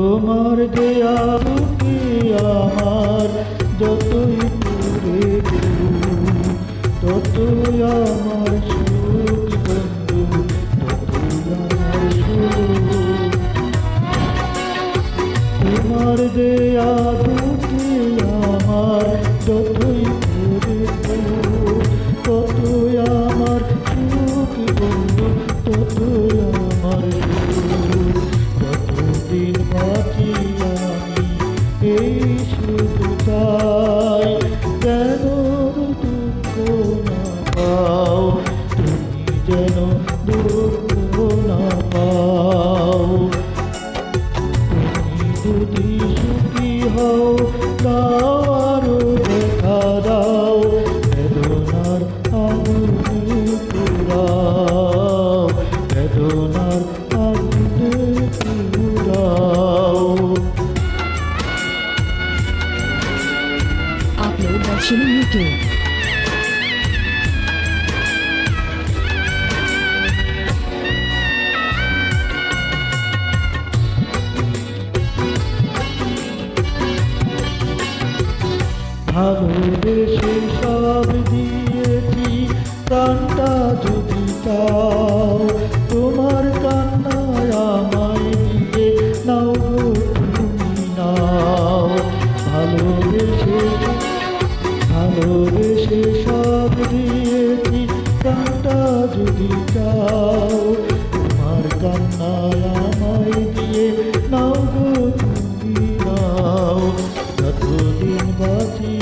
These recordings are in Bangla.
তোমার দেয়া বুকে আমার যতই দূরে ততই আমার সুখ বন্ধু, ততই আমার সুখ। তোমার দেয়া বুকে আমার যতই দূরে ততই আমার সুখ বন্ধু, ততই আমার সুখ। যতদিন বাঁচি আমি এই শুধু চাই, যেন দুঃখ না পাও তুমি, যেন দুঃখ না পাও। তুমি যদি সুখী হও দাও আরো দেখা দাও, বেদনার আগুনে পুরাও, বেদনার আগুনে পুরাও। Upload by Chili YouTube. ভালোবেসে সব দিয়েছি প্রাণটা যদি চাও, তোমার কান্নায় আমায় দিয়ে নাও গো তুমি নাও। ভালোবেসে সব দিয়েছি প্রাণটা যদি চাও, তোমার কান্নায় আমায় দিয়ে নাও গো তুমি নাও। যতদিন বাঁচি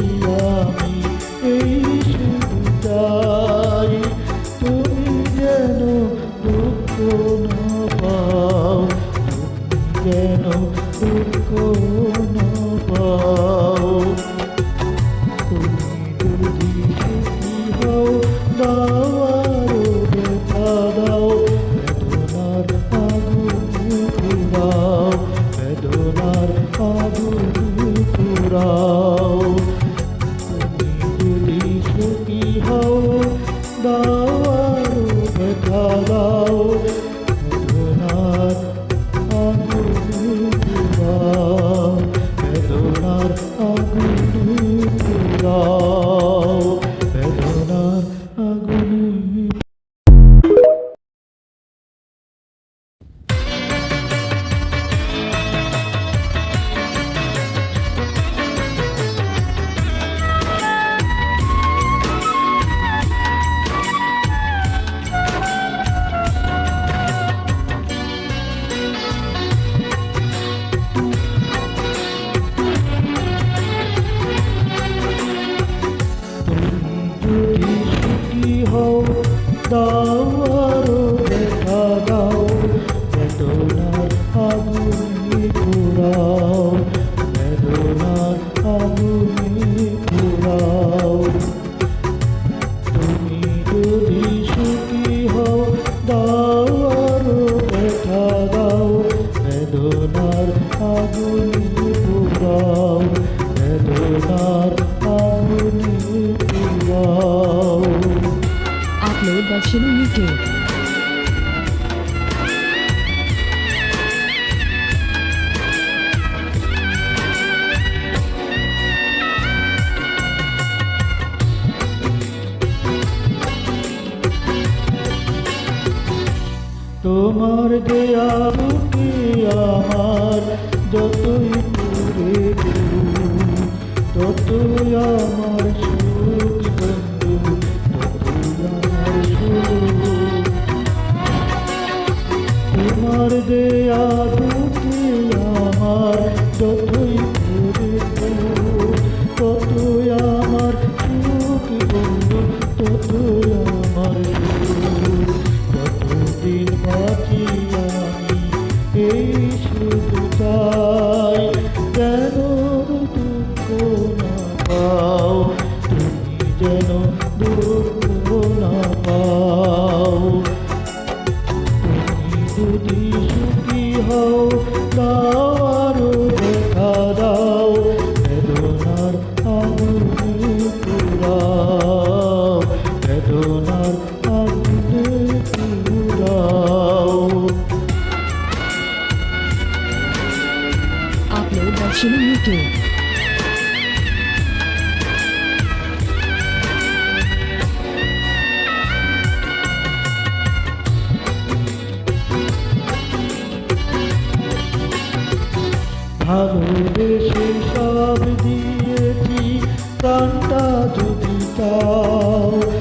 আমি এই শুধু চাই, তুমি যেন দুঃখ না পাও, তুমি যেন দুঃখ না পাও। তুমি যদি সুখী হও দাও আরো দেখা দাও, বেদনার আগুনে পুরাও, বেদনার আগুনে পুরাও। তুমি যদি সুখী হও দাও আরো দেখা দাও, বেদনার আগুনে পুরাও, বেদনার আগুনে পুরাও, বেদনার আগুনে। যদি সুখী হও দাও আরো দেখা দাও, বেদনার আগুনে পুরাও, বেদনার আগুনে পুরাও। তুমি যদি সুখী হও দাও আরো দেখা দাও, বেদনার আগুনে পুরাও, বেদনার আগুনে পুরাও। Upload by Chili YouTube. তোমার দেয়া বুকে আমার যতই দূরে ততই আমার সুখ বন্ধু, ততই আমার সুখ। তোমার দেয়া বুকে আমার যতই দূরে ততই আমার সুখ বন্ধু, ততই আমার সুখ। যতদিন বাঁচি আমি এই শুধু চাই, যেন দুঃখ না পাও তুমি, যেন দুঃখ না পাও। তুমি যদি সুখী হও দাও আরো দেখা Upload Darshan UK. ভালোবেসে সব দিয়েছি প্রাণটা যদি চাও